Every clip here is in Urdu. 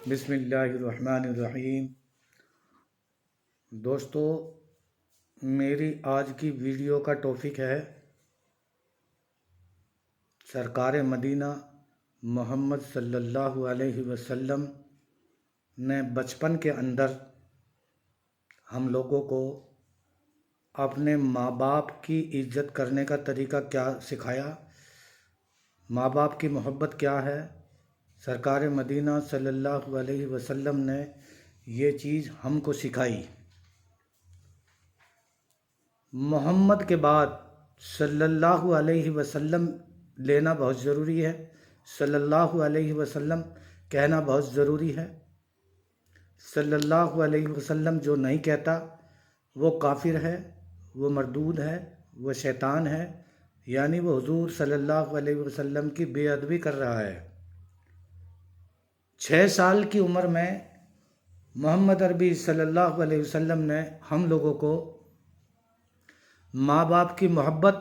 بسم اللہ الرحمن الرحیم۔ دوستو، میری آج کی ویڈیو کا ٹاپک ہے سرکار مدینہ محمد صلی اللہ علیہ وسلم نے بچپن کے اندر ہم لوگوں کو اپنے ماں باپ کی عزت کرنے کا طریقہ کیا سکھایا، ماں باپ کی محبت کیا ہے۔ سرکار مدینہ صلی اللہ علیہ وسلم نے یہ چیز ہم کو سکھائی۔ محمد کے بعد صلی اللہ علیہ وسلم لینا بہت ضروری ہے، صلی اللہ علیہ وسلم کہنا بہت ضروری ہے۔ صلی اللہ علیہ وسلم جو نہیں کہتا وہ کافر ہے، وہ مردود ہے، وہ شیطان ہے، یعنی وہ حضور صلی اللہ علیہ وسلم کی بے ادبی کر رہا ہے۔ 6 سال کی عمر میں محمد عربی صلی اللہ علیہ وسلم نے ہم لوگوں کو ماں باپ کی محبت،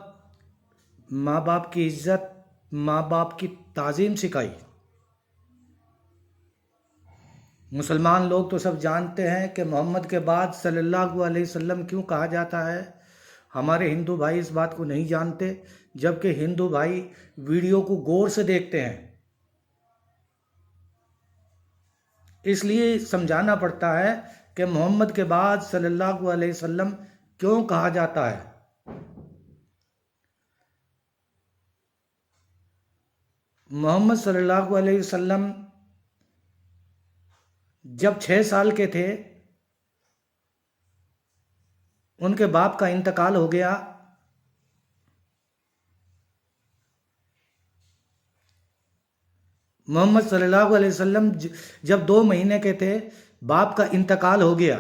ماں باپ کی عزت، ماں باپ کی تعظیم سکھائی۔ مسلمان لوگ تو سب جانتے ہیں کہ محمد کے بعد صلی اللہ علیہ وسلم کیوں کہا جاتا ہے۔ ہمارے ہندو بھائی اس بات کو نہیں جانتے، جبکہ ہندو بھائی ویڈیو کو غور سے دیکھتے ہیں۔ اس لیے سمجھانا پڑتا ہے کہ محمد کے بعد صلی اللہ علیہ وسلم کیوں کہا جاتا ہے۔ محمد صلی اللہ علیہ وسلم جب 6 سال کے تھے ان کے باپ کا انتقال ہو گیا۔ محمد صلی اللہ علیہ وسلم جب 2 مہینے کے تھے باپ کا انتقال ہو گیا،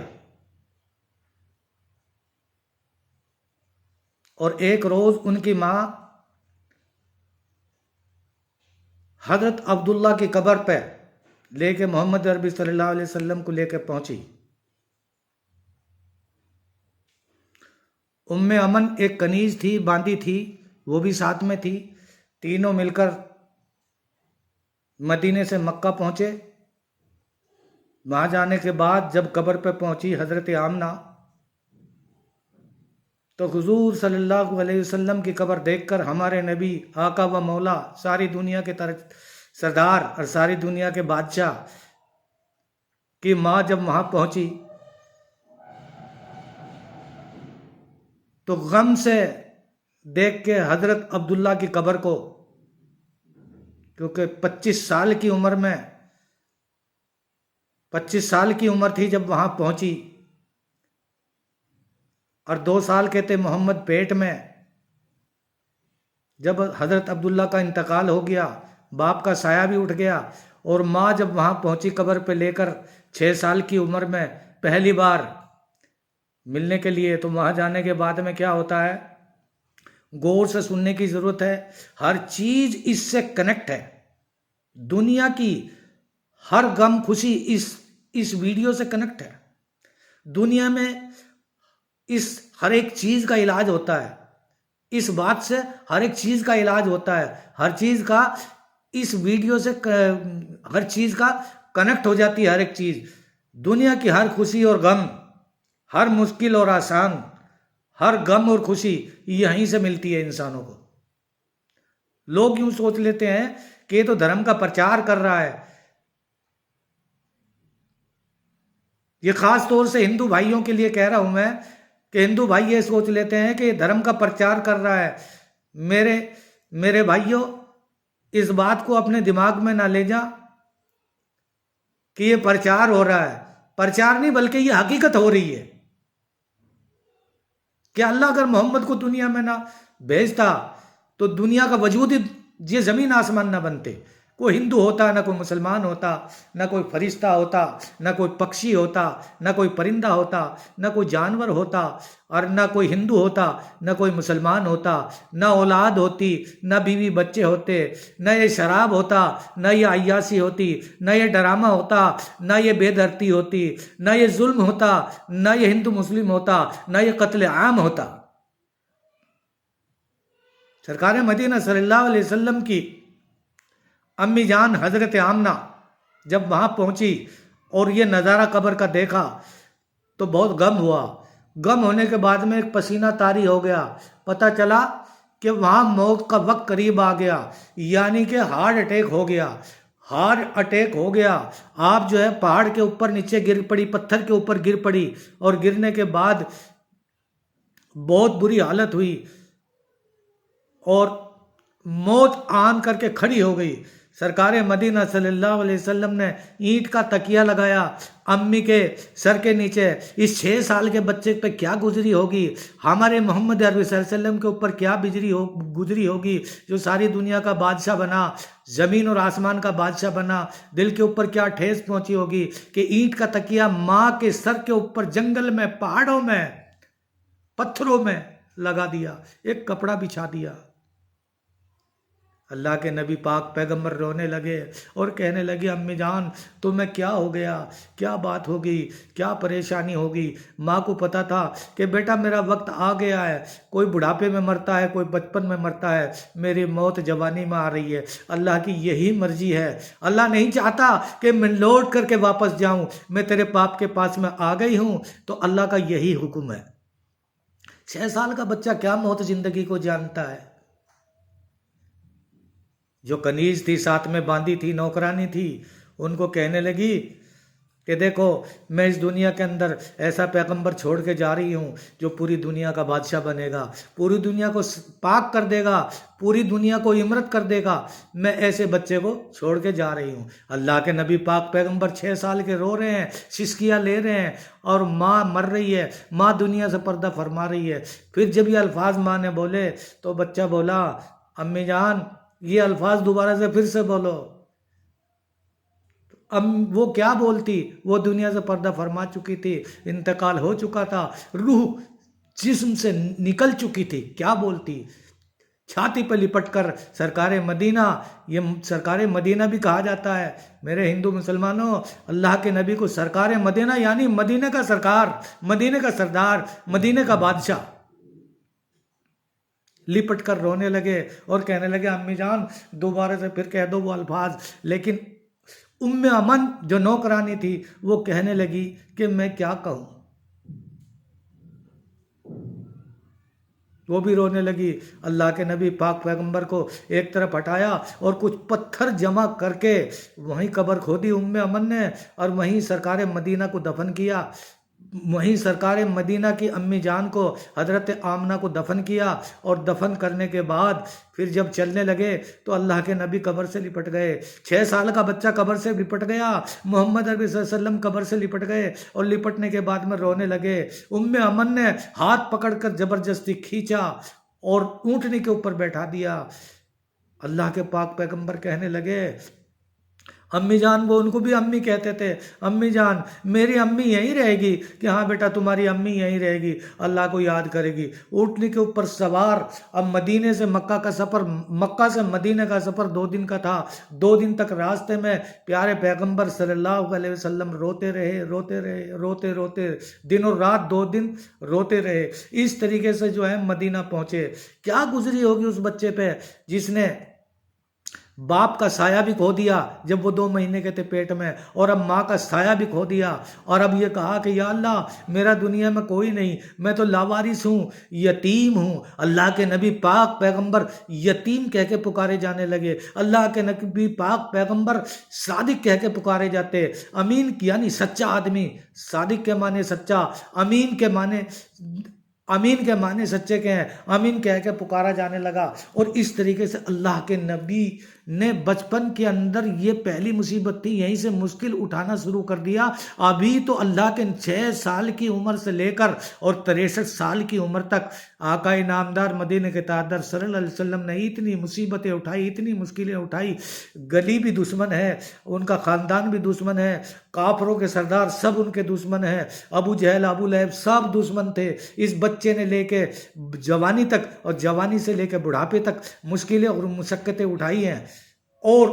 اور ایک روز ان کی ماں حضرت عبداللہ کی قبر پہ لے کے محمد عربی صلی اللہ علیہ وسلم کو لے کے پہنچی۔ ام امن ایک کنیز تھی، باندی تھی، وہ بھی ساتھ میں تھی۔ تینوں مل کر مدینے سے مکہ پہنچے۔ وہاں جانے کے بعد جب قبر پہ پہنچی حضرت آمنہ، تو حضور صلی اللہ علیہ وسلم کی قبر دیکھ کر ہمارے نبی آقا و مولا، ساری دنیا کے سردار اور ساری دنیا کے بادشاہ کی ماں جب وہاں پہنچی تو غم سے دیکھ کے حضرت عبداللہ کی قبر کو، کیونکہ 25 سال کی عمر تھی جب وہاں پہنچی، اور 2 سال کے تھے محمد پیٹ میں۔ جب حضرت عبداللہ کا انتقال ہو گیا، باپ کا سایہ بھی اٹھ گیا، اور ماں جب وہاں پہنچی قبر پہ لے کر 6 سال کی عمر میں پہلی بار ملنے کے لیے، تو وہاں جانے کے بعد میں کیا ہوتا ہے، غور سے سننے کی ضرورت ہے۔ ہر چیز اس سے کنیکٹ ہے، دنیا کی ہر غم خوشی اس ویڈیو سے کنیکٹ ہے۔ دنیا میں اس ہر ایک چیز کا علاج ہوتا ہے، اس بات سے ہر ایک چیز کا علاج ہوتا ہے، ہر چیز کا اس ویڈیو سے ہر چیز کا کنیکٹ ہو جاتی ہے۔ ہر ایک چیز، دنیا کی ہر خوشی اور غم، ہر مشکل اور آسان، ہر غم اور خوشی یہیں سے ملتی ہے انسانوں کو۔ لوگ یوں سوچ لیتے ہیں کہ یہ تو دھرم کا پرچار کر رہا ہے۔ یہ خاص طور سے ہندو بھائیوں کے لیے کہہ رہا ہوں میں، کہ ہندو بھائی یہ سوچ لیتے ہیں کہ یہ دھرم کا پرچار کر رہا ہے۔ میرے بھائیوں، اس بات کو اپنے دماغ میں نہ لے جا کہ یہ پرچار ہو رہا ہے۔ پرچار نہیں، بلکہ یہ حقیقت ہو رہی ہے کہ اللہ اگر محمد کو دنیا میں نہ بھیجتا تو دنیا کا وجود ہی، یہ زمین آسمان نہ بنتے۔ کوئی ہندو ہوتا، نہ کوئی مسلمان ہوتا، نہ کوئی فرشتہ ہوتا، نہ کوئی پکشی ہوتا، نہ کوئی پرندہ ہوتا، نہ کوئی جانور ہوتا، اور نہ کوئی ہندو ہوتا، نہ کوئی مسلمان ہوتا، نہ اولاد ہوتی، نہ بیوی بچے ہوتے، نہ یہ شراب ہوتا، نہ یہ عیاشی ہوتی، نہ یہ ڈرامہ ہوتا، نہ یہ بے دردی ہوتی، نہ یہ ظلم ہوتا، نہ یہ ہندو مسلم ہوتا، نہ یہ قتل عام ہوتا۔ سرکار مدینہ صلی اللہ علیہ وسلم کی امی جان حضرت آمنہ جب وہاں پہنچی اور یہ نظارہ قبر کا دیکھا تو بہت غم ہوا. غم ہونے کے بعد میں ایک پسینہ طاری ہو گیا. پتہ چلا کہ وہاں موت کا وقت قریب آ گیا، یعنی کہ ہارٹ اٹیک ہو گیا. ہارٹ اٹیک ہو گیا. آپ جو ہے پہاڑ کے اوپر نیچے گر پڑی، پتھر کے اوپر گر پڑی، اور گرنے کے بعد بہت بری حالت ہوئی اور موت آن کر کے کھڑی ہو گئی. سرکار مدینہ صلی اللہ علیہ وسلم نے اینٹ کا تکیہ لگایا امی کے سر کے نیچے. اس 6 سال کے بچے پہ کیا گزری ہوگی، ہمارے محمد عربی صلی اللہ علیہ وسلم کے اوپر کیا گزری ہوگی، جو ساری دنیا کا بادشاہ بنا، زمین اور آسمان کا بادشاہ بنا. دل کے اوپر کیا ٹھیس پہنچی ہوگی کہ اینٹ کا تکیہ ماں کے سر کے اوپر جنگل میں، پہاڑوں میں، پتھروں میں لگا دیا، ایک کپڑا بچھا دیا. اللہ کے نبی پاک پیغمبر رونے لگے اور کہنے لگے امی جان تمہیں کیا ہو گیا، کیا بات ہوگی، کیا پریشانی ہوگی. ماں کو پتا تھا کہ بیٹا میرا وقت آ گیا ہے، کوئی بڑھاپے میں مرتا ہے، کوئی بچپن میں مرتا ہے، میری موت جوانی میں آ رہی ہے. اللہ کی یہی مرضی ہے. اللہ نہیں چاہتا کہ میں لوٹ کر کے واپس جاؤں، میں تیرے باپ کے پاس میں آ گئی ہوں، تو اللہ کا یہی حکم ہے. 6 سال کا بچہ کیا موت زندگی کو جانتا ہے. جو کنیز تھی، ساتھ میں باندھی تھی، نوکرانی تھی، ان کو کہنے لگی کہ دیکھو میں اس دنیا کے اندر ایسا پیغمبر چھوڑ کے جا رہی ہوں جو پوری دنیا کا بادشاہ بنے گا، پوری دنیا کو پاک کر دے گا، پوری دنیا کو امرت کر دے گا. میں ایسے بچے کو چھوڑ کے جا رہی ہوں. اللہ کے نبی پاک پیغمبر 6 سال کے رو رہے ہیں، سسکیاں لے رہے ہیں، اور ماں مر رہی ہے، ماں دنیا سے پردہ فرما رہی ہے. پھر جب یہ الفاظ ماں نے بولے تو بچہ بولا امی جان یہ الفاظ دوبارہ سے پھر سے بولو. وہ کیا بولتی، وہ دنیا سے پردہ فرما چکی تھی، انتقال ہو چکا تھا، روح جسم سے نکل چکی تھی. کیا بولتی، چھاتی پہ لپٹ کر سرکار مدینہ، یہ سرکار مدینہ بھی کہا جاتا ہے میرے ہندو مسلمانوں. اللہ کے نبی کو سرکار مدینہ یعنی مدینہ کا سرکار، مدینہ کا سردار، مدینہ کا بادشاہ. لپٹ کر رونے لگے اور کہنے لگے امی جان دوبارہ سے پھر کہہ دو وہ الفاظ. لیکن ام امن جو نوکرانی تھی وہ کہنے لگی کہ میں کیا کہوں. وہ بھی رونے لگی. اللہ کے نبی پاک پیغمبر کو ایک طرف ہٹایا اور کچھ پتھر جمع کر کے وہیں قبر کھودی ام امن نے، اور وہیں سرکار مدینہ کو دفن کیا. وہیں سرکار مدینہ کی امی جان کو، حضرت آمنہ کو دفن کیا. اور دفن کرنے کے بعد پھر جب چلنے لگے تو اللہ کے نبی قبر سے لپٹ گئے. 6 سال کا بچہ قبر سے لپٹ گیا، محمد عربی صلی اللہ علیہ وسلم قبر سے لپٹ گئے، اور لپٹنے کے بعد میں رونے لگے. ام امن نے ہاتھ پکڑ کر زبردستی کھینچا اور اونٹنی کے اوپر بیٹھا دیا. اللہ کے پاک پیغمبر کہنے لگے امی جان، وہ ان کو بھی امی کہتے تھے، امی جان میری امی یہیں رہے گی. کہ ہاں بیٹا تمہاری امی یہیں رہے گی، اللہ کو یاد کرے گی. اونٹنی کے اوپر سوار. اب مدینے سے مکہ کا سفر، مکہ سے مدینے کا سفر 2 دن کا تھا. 2 دن تک راستے میں پیارے پیغمبر صلی اللہ علیہ وسلم روتے رہے، روتے رہے، روتے روتے دن اور رات 2 دن روتے رہے. اس طریقے سے جو ہے مدینہ پہنچے. کیا گزری ہوگی اس بچے پہ جس نے باپ کا سایہ بھی کھو دیا جب وہ 2 مہینے کے تھے پیٹ میں، اور اب ماں کا سایہ بھی کھو دیا. اور اب یہ کہا کہ یا اللہ میرا دنیا میں کوئی نہیں، میں تو لاوارث ہوں، یتیم ہوں. اللہ کے نبی پاک پیغمبر یتیم کہہ کے پکارے جانے لگے. اللہ کے نبی پاک پیغمبر صادق کہہ کے پکارے جاتے. امین یعنی سچا آدمی. صادق کے معنی سچا، امین کے معنی سچے کے ہیں. امین کہہ کے پکارا جانے لگا. اور اس طریقے سے اللہ کے نبی نے بچپن کے اندر یہ پہلی مصیبت تھی، یہیں سے مشکل اٹھانا شروع کر دیا. ابھی تو اللہ کے 6 سال کی عمر سے لے کر اور 63 سال کی عمر تک آقا نامدار مدینہ کے تاجدار صلی اللہ علیہ وسلم نے اتنی مصیبتیں اٹھائی، اتنی مشکلیں اٹھائی. گلی بھی دشمن ہے، ان کا خاندان بھی دشمن ہے، کافروں کے سردار سب ان کے دشمن ہیں، ابو جہل، ابو لہب سب دشمن تھے. اس بچے نے لے کے جوانی تک اور جوانی سے لے کے بڑھاپے تک مشکلیں اور مشقتیں اٹھائی ہیں، اور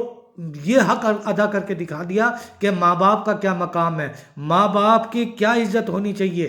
یہ حق ادا کر کے دکھا دیا کہ ماں باپ کا کیا مقام ہے، ماں باپ کی کیا عزت ہونی چاہیے.